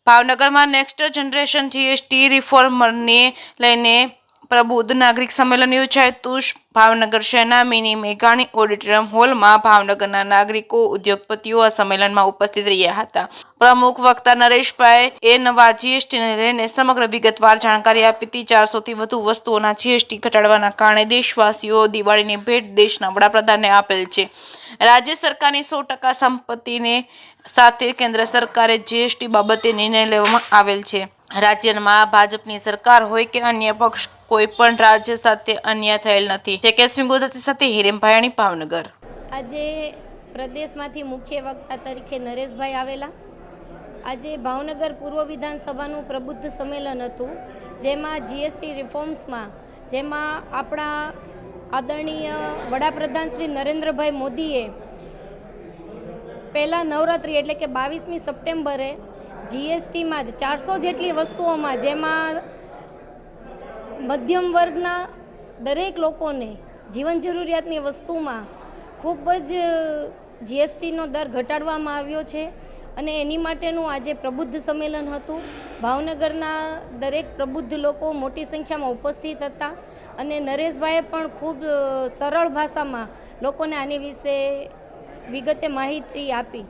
ભાવનગરમાં next generation GST રિફોર્મને લઈને પ્રબુદ્ધ નાગરિક સંમેલન યોજાયું. ભાવનગર શહેરના મિની મેઘાણી ઓડિટોરિયમ હોલમાં ભાવનગરના નાગરિકો, ઉદ્યોગપતિઓ આ સંમેલનમાં ઉપસ્થિત રહ્યા હતા. પ્રમુખ વક્તા નરેશભાઈ એ નવા જીએસટીને લઈને સમગ્ર વિગતવાર જાણકારી આપી હતી. 400 થી વધુ વસ્તુઓના જીએસટી ઘટાડવાના કારણે દેશવાસીઓ દિવાળીની ભેટ દેશના વડાપ્રધાનને આપેલ છે. રાજ્ય સરકારની 100% સંપત્તિને સાથે કેન્દ્ર સરકારે જીએસટી બાબતે નિર્ણય લેવામાં આવેલ છે. રાજ્યમાં ભાજપની સરકાર હોય કે અન્ય પક્ષ, કોઈ પણ રાજ્ય સાથે અન્યાય થયેલ નથી. જેકેએસમી ગુજરાતી સાથે હિરેન ભાયાણી, ભાવનગર. આજે પ્રદેશમાંથી મુખ્ય વક્તા તરીકે નરેશભાઈ આવેલા. આજે ભાવનગર પૂર્વ વિધાનસભાનું પ્રબુદ્ધ સંમેલન હતું, જેમાં જીએસટી રિફોર્મ્સમાં આપણા આદરણીય વડાપ્રધાન શ્રી નરેન્દ્રભાઈ મોદીએ પહેલા નવરાત્રિ એટલે કે 22મી સપ્ટેમ્બરે જીએસટીમાં 400 જેટલી વસ્તુઓમાં, જેમાં મધ્યમ વર્ગના દરેક લોકોને જીવન જરૂરિયાતની વસ્તુમાં ખૂબ જ જીએસટીનો દર ઘટાડવામાં આવ્યો છે અને એની માટેનું આજે પ્રબુદ્ધ સંમેલન હતું. ભાવનગરના દરેક પ્રબુદ્ધ લોકો મોટી સંખ્યામાં ઉપસ્થિત હતા અને નરેશભાઈએ પણ ખૂબ સરળ ભાષામાં લોકોને આની વિશે વિગતે માહિતી આપી.